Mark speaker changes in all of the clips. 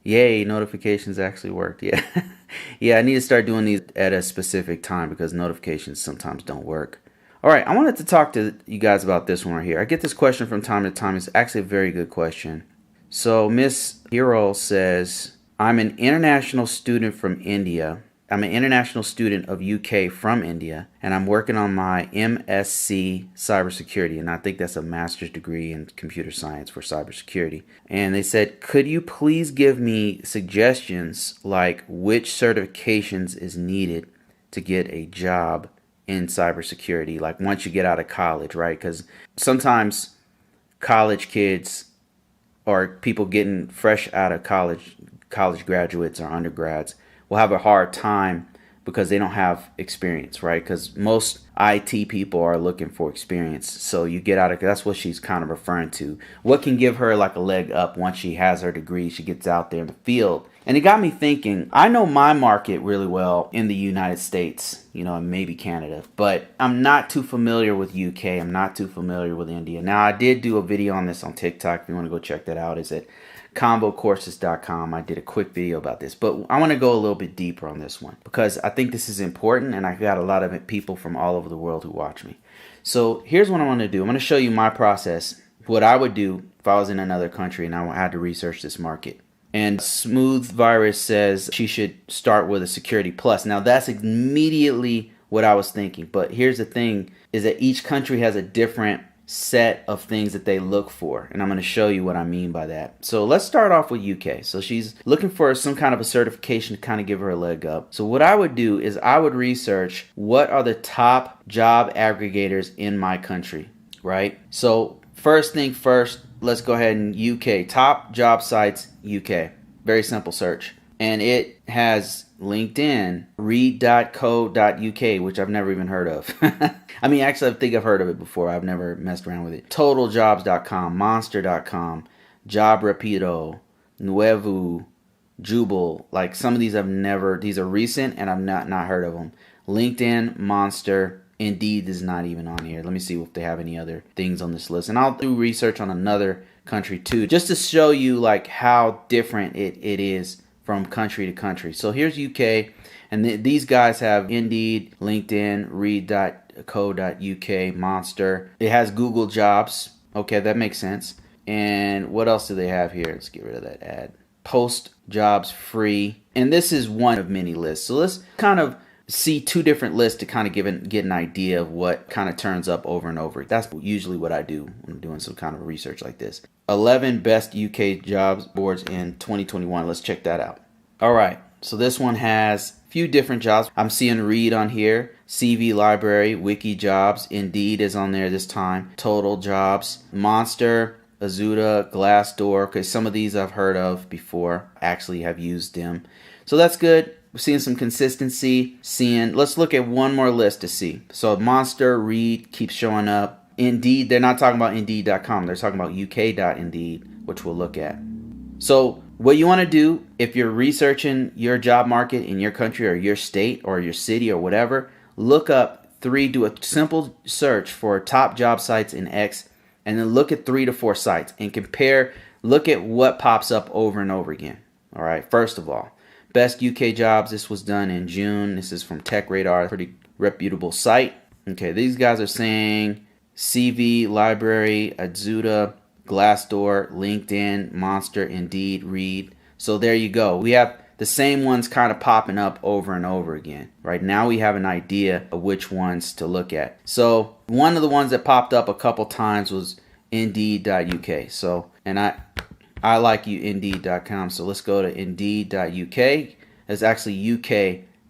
Speaker 1: Yay, notifications actually worked. Yeah. Yeah, I need to start doing these at a specific time because notifications sometimes don't work. All right, I wanted to talk to you guys about this one right here. I get this question from time to time. It's actually a very good question. So Miss Hero says, I'm an international student from India. I'm an international student of UK from India, and I'm working on my MSc cybersecurity, and I think that's a master's degree in computer science for cybersecurity. And they said, could you please give me suggestions like which certifications is needed to get a job in cybersecurity, like once you get out of college, right? Because sometimes college kids or people getting fresh out of college graduates or undergrads will have a hard time because they don't have experience, right? Because most IT people are looking for experience. So you get out of, that's what she's kind of referring to. What can give her like a leg up once she has her degree, she gets out there in the field. And it got me thinking, I know my market really well in the United States, and maybe Canada, but I'm not too familiar with UK. I'm not too familiar with India. Now, I did do a video on this on TikTok. If you want to go check that out, it's at ConvoCourses.com. I did a quick video about this, but I want to go a little bit deeper on this one because I think this is important, and I got a lot of people from all over the world who watch me. So here's what I want to do. I'm going to show you my process, what I would do if I was in another country and I had to research this market. And Smooth Virus says she should start with a Security Plus. Now that's immediately what I was thinking, but here's the thing, is that each country has a different set of things that they look for, and I'm going to show you what I mean by that. So let's start off with UK. So she's looking for some kind of a certification to kind of give her a leg up. So what I would do is I would research what are the top job aggregators in my country, right? So first thing first, let's go ahead and UK, top job sites UK. Very simple search. And it has LinkedIn, read.co.uk, which I've never even heard of. I mean, actually, I think I've heard of it before. I've never messed around with it. TotalJobs.com, Monster.com, Job Rapido, Nuevo, Jubal. Like some of these these are recent and I've not heard of them. LinkedIn, Monster, Indeed is not even on here. Let me see if they have any other things on this list. And I'll do research on another country too, just to show you like how different it is from country to country. So here's UK, and these guys have Indeed, LinkedIn, read.co.uk, Monster. It has Google Jobs. Okay, that makes sense. And what else do they have here? Let's get rid of that ad. Post Jobs Free. And this is one of many lists. So let's kind of see two different lists to kind of get an idea of what kind of turns up over and over. That's usually what I do when I'm doing some kind of research like this. 11 best UK jobs boards in 2021. Let's check that out. All right, so this one has a few different jobs. I'm seeing Read on here, CV Library, Wiki Jobs, Indeed is on there this time, Total Jobs, Monster, Azuda, Glassdoor, because some of these I've heard of before, actually have used them. So that's good. We're seeing some consistency. Let's look at one more list to see. So Monster, Read keeps showing up. Indeed, they're not talking about Indeed.com. They're talking about UK.Indeed, which we'll look at. So what you want to do if you're researching your job market in your country or your state or your city or whatever, do a simple search for top job sites in X, and then look at 3 to 4 sites and look at what pops up over and over again. All right, first of all, best UK jobs. This was done in June. This is from Tech Radar, pretty reputable site. Okay, these guys are saying CV, Library, Azuda, Glassdoor, LinkedIn, Monster, Indeed, Read. So there you go. We have the same ones kind of popping up over and over again. Right now we have an idea of which ones to look at. So one of the ones that popped up a couple times was Indeed.uk. So, and I like you Indeed.com. So let's go to Indeed.uk. It's actually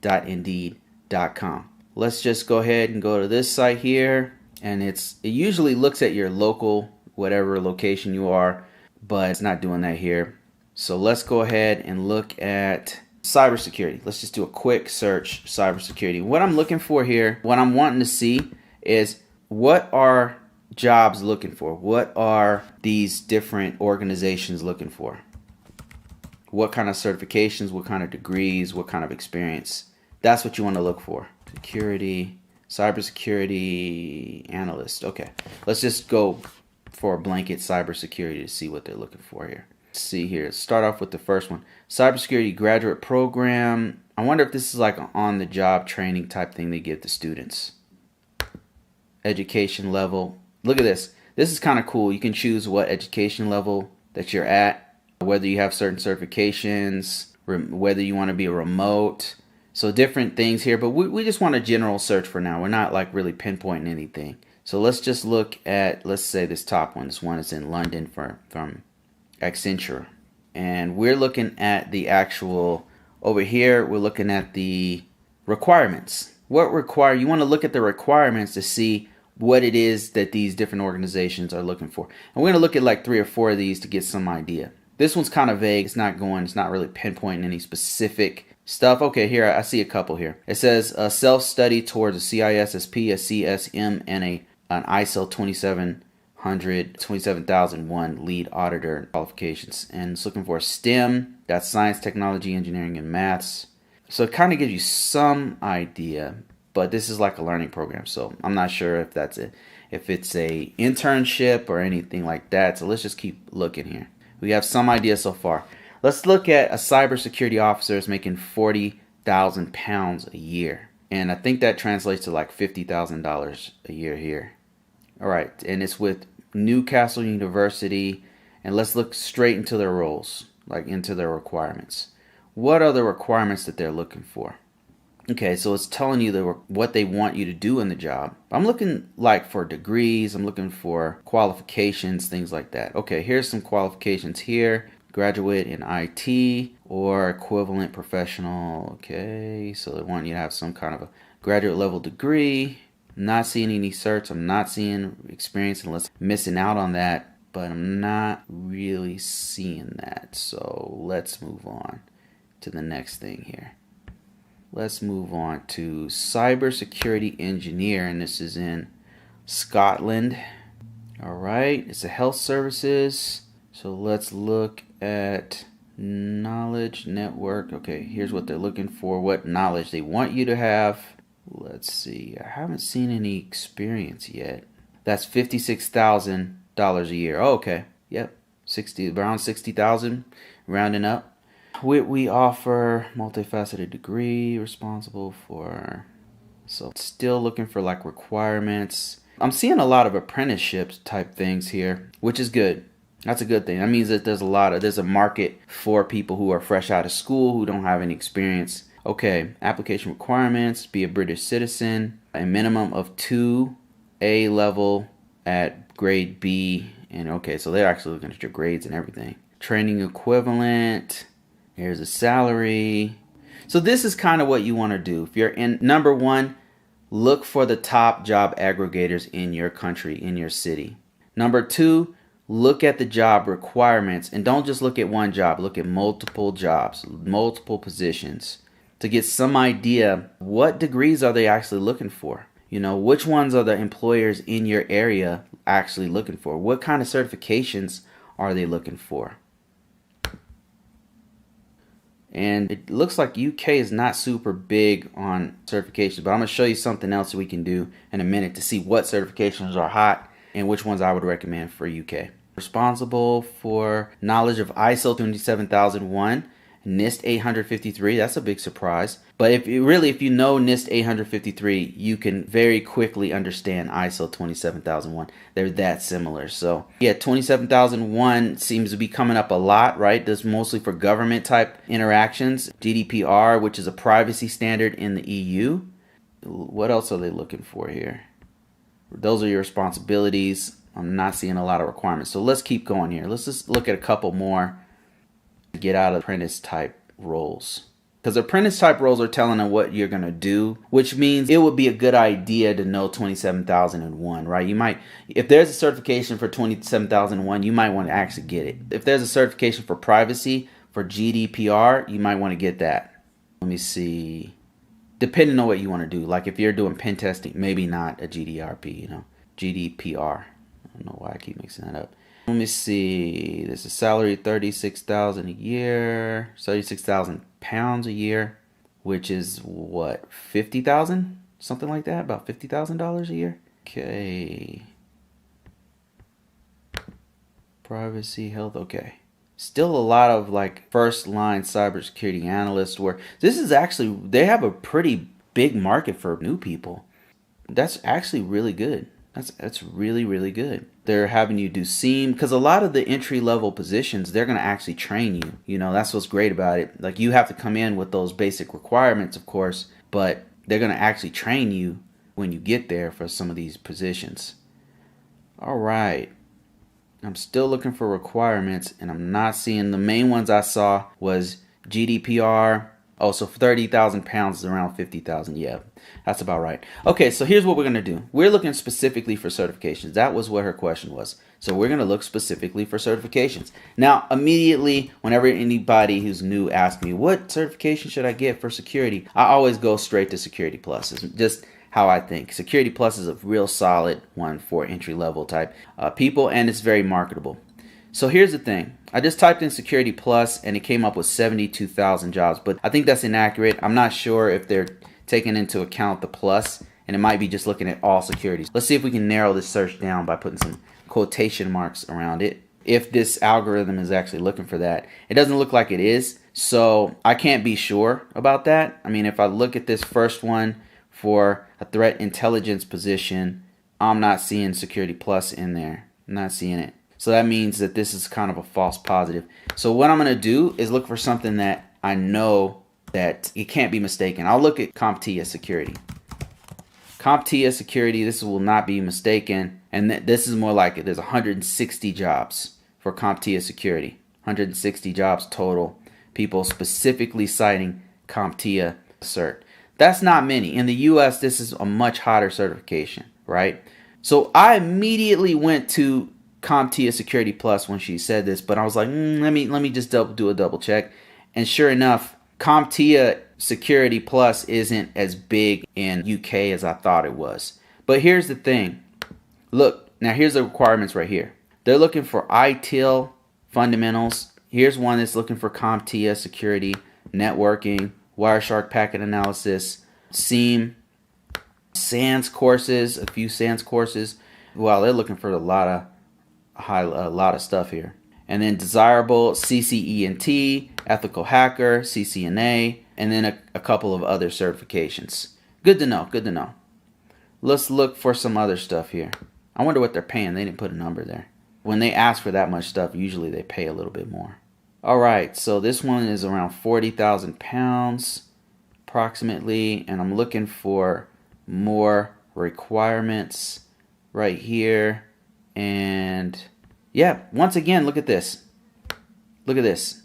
Speaker 1: UK.Indeed.com. Let's just go ahead and go to this site here. And it usually looks at your local, whatever location you are, but it's not doing that here. So let's go ahead and look at cybersecurity. Let's just do a quick search, cybersecurity. What I'm looking for here, what I'm wanting to see is what are jobs looking for? What are these different organizations looking for? What kind of certifications, what kind of degrees, what kind of experience? That's what you want to look for. Security. Cybersecurity analyst. Okay, let's just go for a blanket cybersecurity to see what they're looking for here. Let's see here. Start off with the first one. Cybersecurity graduate program. I wonder if this is like an on-the-job training type thing they give to students. Education level. Look at this. This is kind of cool. You can choose what education level that you're at, whether you have certain certifications, whether you want to be a remote. So different things here, but we just want a general search for now. We're not like really pinpointing anything. So let's just look at, let's say this top one. This one is in London from Accenture. And we're looking at the actual, over here, we're looking at the requirements. You want to look at the requirements to see what it is that these different organizations are looking for. And we're going to look at like 3 or 4 of these to get some idea. This one's kind of vague. It's not really pinpointing any specific stuff. Okay, here I see a couple here. It says a self-study towards a CISSP, a CSM, and an ISO 27001 lead auditor qualifications. And it's looking for STEM, that's science, technology, engineering, and maths. So it kind of gives you some idea, but this is like a learning program, so I'm not sure if that's it, if it's a internship or anything like that. So let's just keep looking here. We have some idea so far. Let's look at a cybersecurity officer is making £40,000 a year. And I think that translates to like $50,000 a year here. All right, and it's with Newcastle University. And let's look straight into their roles, like into their requirements. What are the requirements that they're looking for? Okay, so it's telling you what they want you to do in the job. I'm looking like for degrees, I'm looking for qualifications, things like that. Okay, here's some qualifications here. Graduate in IT or equivalent professional. Okay, so they want you to have some kind of a graduate level degree. I'm not seeing any certs. I'm not seeing experience unless I'm missing out on that, but I'm not really seeing that. So let's move on to the next thing here. Let's move on to cybersecurity engineer, and this is in Scotland. All right, it's a health services. So let's look at knowledge network. Okay, here's what they're looking for, what knowledge they want you to have. Let's see, I haven't seen any experience yet. That's $56,000 a year. Oh, okay, yep, around 60,000, rounding up. We offer multifaceted degree, responsible for, so still looking for like requirements. I'm seeing a lot of apprenticeships type things here, which is good. That's a good thing. That means that there's a market for people who are fresh out of school, who don't have any experience. Okay, application requirements, be a British citizen, a minimum of 2 A level at grade B. And okay, so they're actually looking at your grades and everything. Training equivalent. Here's a salary. So this is kind of what you want to do. If you're in number 1, look for the top job aggregators in your country, in your city. Number 2, look at the job requirements, and don't just look at one job. Look at multiple jobs, multiple positions, to get some idea what degrees are they actually looking for. You know, which ones are the employers in your area actually looking for? What kind of certifications are they looking for? And it looks like UK is not super big on certifications, but I'm going to show you something else we can do in a minute to see what certifications are hot and which ones I would recommend for UK. Responsible for knowledge of ISO 27001, NIST 853, that's a big surprise. But if you know NIST 853, you can very quickly understand ISO 27001. They're that similar. So yeah, 27001 seems to be coming up a lot, right? That's mostly for government type interactions. GDPR, which is a privacy standard in the EU. What else are they looking for here? Those are your responsibilities. I'm not seeing a lot of requirements. So let's keep going here. Let's just look at a couple more to get out of apprentice type roles. Because apprentice type roles are telling them what you're going to do, which means it would be a good idea to know 27001, right? You might, if there's a certification for 27001, you might want to actually get it. If there's a certification for privacy, for GDPR, you might want to get that. Let me see. Depending on what you want to do. Like if you're doing pen testing, maybe not a GDPR, GDPR. I don't know why I keep mixing that up. Let me see. There's a salary $36,000 a year, £36,000 a year, which is what, 50,000? something like that, about $50,000 a year. Okay. Privacy, health, okay. Still a lot of like first line cybersecurity analysts where this is actually, they have a pretty big market for new people. That's actually really good. That's really, really good. They're having you do SEAM because a lot of the entry level positions, they're going to actually train you. You know, that's what's great about it. Like you have to come in with those basic requirements, of course, but they're going to actually train you when you get there for some of these positions. All right. I'm still looking for requirements and I'm not seeing the main ones I saw was GDPR. Oh, so 30,000 pounds is around 50,000. Yeah, that's about right. Okay, so here's what we're going to do. We're looking specifically for certifications. That was what her question was. So we're going to look specifically for certifications. Now, immediately, whenever anybody who's new asks me, what certification should I get for security? I always go straight to Security Plus. It's just how I think. Security Plus is a real solid one for entry-level type people, and it's very marketable. So here's the thing. I just typed in Security Plus and it came up with 72,000 jobs, but I think that's inaccurate. I'm not sure if they're taking into account the plus, and it might be just looking at all securities. Let's see if we can narrow this search down by putting some quotation marks around it. If this algorithm is actually looking for that. It doesn't look like it is, so I can't be sure about that. I mean, if I look at this first one for a threat intelligence position, I'm not seeing Security Plus in there. I'm not seeing it. So that means that this is kind of a false positive. So what I'm going to do is look for something that I know that it can't be mistaken. I'll look at CompTIA security. CompTIA security, this will not be mistaken. And this is more like it. There's 160 jobs for CompTIA security. 160 jobs total. People specifically citing CompTIA cert. That's not many. In the US, this is a much hotter certification, right? So I immediately went to CompTIA Security Plus when she said this, but I was like, let me just do a double check. And sure enough, CompTIA Security Plus isn't as big in UK as I thought it was. But here's the thing. Look, now here's the requirements right here. They're looking for ITIL fundamentals. Here's one that's looking for CompTIA security, networking, Wireshark packet analysis, SEAM, SANS courses, a few SANS courses. Wow, they're looking for a lot of stuff here. And then desirable CCENT, ethical hacker, CCNA, and then a couple of other certifications. Good to know, good to know. Let's look for some other stuff here. I wonder what they're paying. They didn't put a number there. When they ask for that much stuff, usually they pay a little bit more. All right, so this one is around 40,000 pounds approximately, and I'm looking for more requirements right here. And yeah, once again, look at this. Look at this.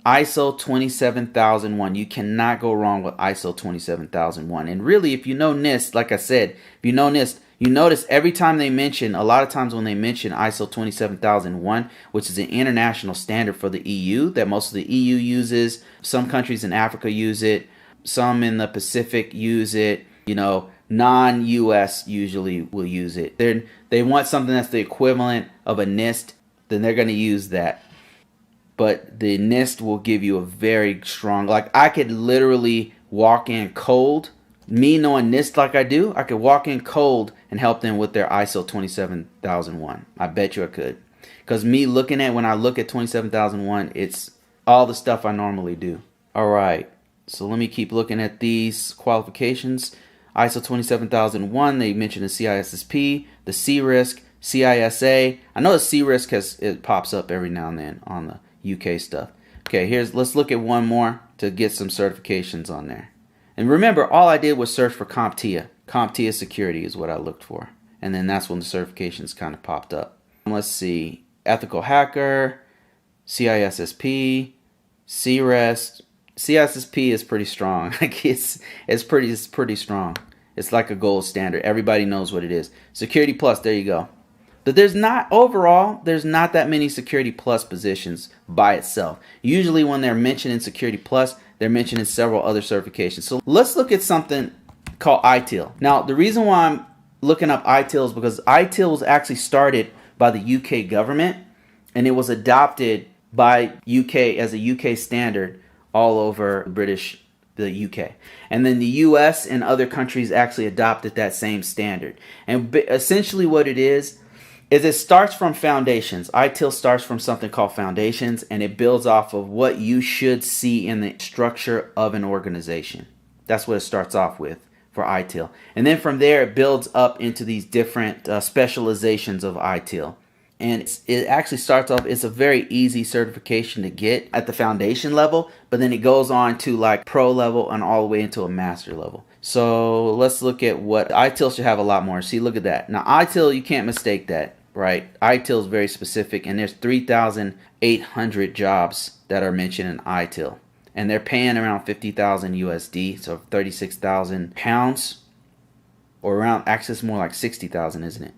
Speaker 1: ISO 27001. You cannot go wrong with ISO 27001. And really, if you know NIST, like I said, if you know NIST, you notice every time they mention, a lot of times when they mention ISO 27001, which is an international standard for the EU that most of the EU uses, some countries in Africa use it, some in the Pacific use it, you know, non-US usually will use it. They want something that's the equivalent of a NIST, then they're going to use that. But the NIST will give you a very strong, like I could literally walk in cold. Me knowing NIST like I do, I could walk in cold and help them with their ISO 27001. I bet you I could. Because me looking at, when I look at 27001, it's all the stuff I normally do. All right. So let me keep looking at these qualifications. ISO 27001, they mentioned the CISSP, the C-Risk, CISA. I know the C-Risk it pops up every now and then on the UK stuff. Okay, let's look at one more to get some certifications on there. And remember, all I did was search for CompTIA. CompTIA security is what I looked for. And then that's when the certifications kind of popped up. Let's see. Ethical hacker, CISSP, C-Rest. CISSP is pretty strong. Like it's pretty strong. It's like a gold standard. Everybody knows what it is. Security Plus, there you go. But there's not that many Security Plus positions by itself. Usually when they're mentioning Security Plus, they're mentioning several other certifications. So let's look at something called ITIL. Now, the reason why I'm looking up ITIL is because ITIL was actually started by the UK government, and it was adopted by UK as a UK standard all over the British the UK. And then the US and other countries actually adopted that same standard. And essentially what it is it starts from foundations. ITIL starts from something called foundations, and it builds off of what you should see in the structure of an organization. That's what it starts off with for ITIL. And then from there, it builds up into these different specializations of ITIL. And it actually starts off, it's a very easy certification to get at the foundation level, but then it goes on to like pro level and all the way into a master level. So let's look at what ITIL should have a lot more. See, look at that. Now ITIL, you can't mistake that, right? ITIL is very specific, and there's 3,800 jobs that are mentioned in ITIL. And they're paying around 50,000 USD, so 36,000 pounds, or around, actually it's more like 60,000, isn't it?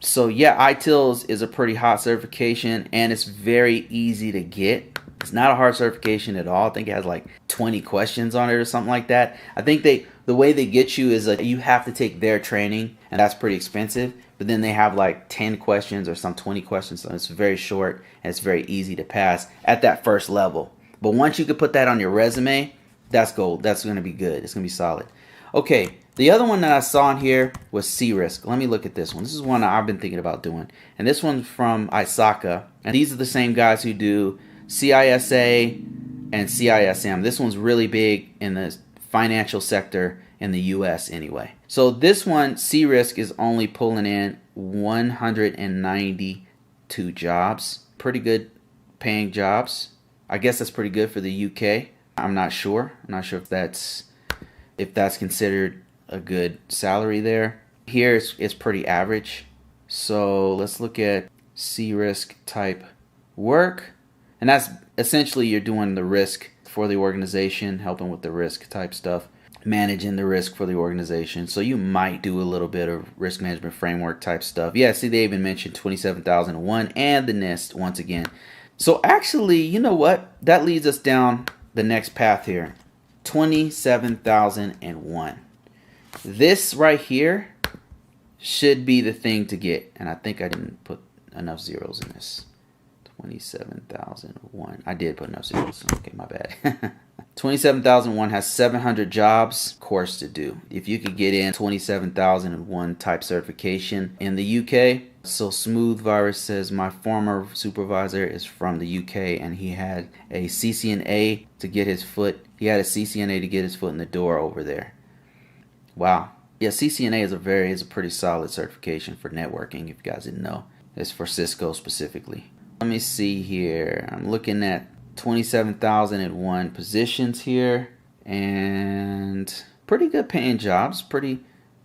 Speaker 1: So yeah, ITIL is a pretty hot certification, and it's very easy to get. It's not a hard certification at all. I think it has like 20 questions on it or something like that. I think the way they get you is like you have to take their training, and that's pretty expensive. But then they have like 10 questions or some 20 questions, so it's very short and it's very easy to pass at that first level. But once you could put that on your resume, that's gold. That's going to be good. It's going to be solid. Okay, the other one that I saw in here was C-Risk. Let me look at this one. This is one I've been thinking about doing. And this one's from ISSO. And these are the same guys who do CISA and CISM. This one's really big in the financial sector in the US anyway. So this one, C-Risk, is only pulling in 192 jobs. Pretty good paying jobs. I guess that's pretty good for the UK. I'm not sure. I'm not sure if that's considered a good salary there. Here it's pretty average. So let's look at C-Risk type work. And that's essentially you're doing the risk for the organization, helping with the risk type stuff, managing the risk for the organization. So you might do a little bit of risk management framework type stuff. Yeah, see, they even mentioned 27,001 and the NIST once again. So actually, you know what? That leads us down the next path here. 27,001. This right here should be the thing to get. And I think I didn't put enough zeros in this. 27,001. I did put enough zeros. Okay, my bad. 27,001 has 700 jobs course to do. If you could get in 27,001 type certification in the UK. So Smooth Virus says my former supervisor is from the UK and he had a CCNA to get his foot. He had a CCNA to get his foot in the door over there. Wow. Yeah, CCNA is a pretty solid certification for networking. If you guys didn't know, it's for Cisco specifically. Let me see here. I'm looking at 27,001 positions here, and pretty good paying jobs.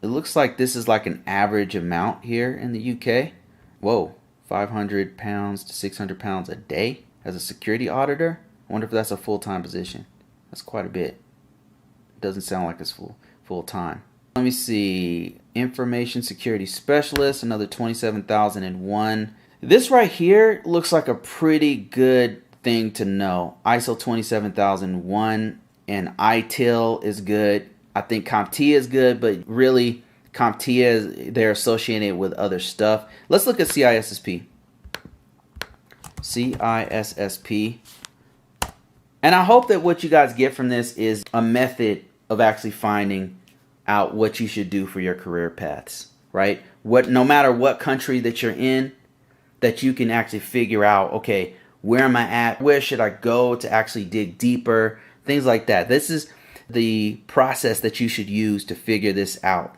Speaker 1: It looks like this is like an average amount here in the UK. Whoa, 500 pounds to 600 pounds a day as a security auditor. I wonder if that's a full-time position. That's quite a bit. It doesn't sound like it's full-time. Let me see. Information security specialist, another 27,001. This right here looks like a pretty good thing to know. ISO 27001 and ITIL is good. I think CompTIA is good, but really CompTIA, they're associated with other stuff. Let's look at CISSP. CISSP. And I hope that what you guys get from this is a method of actually finding out what you should do for your career paths, right? No matter what country that you're in, that you can actually figure out, okay, where am I at? Where should I go to actually dig deeper? Things like that. This is the process that you should use to figure this out.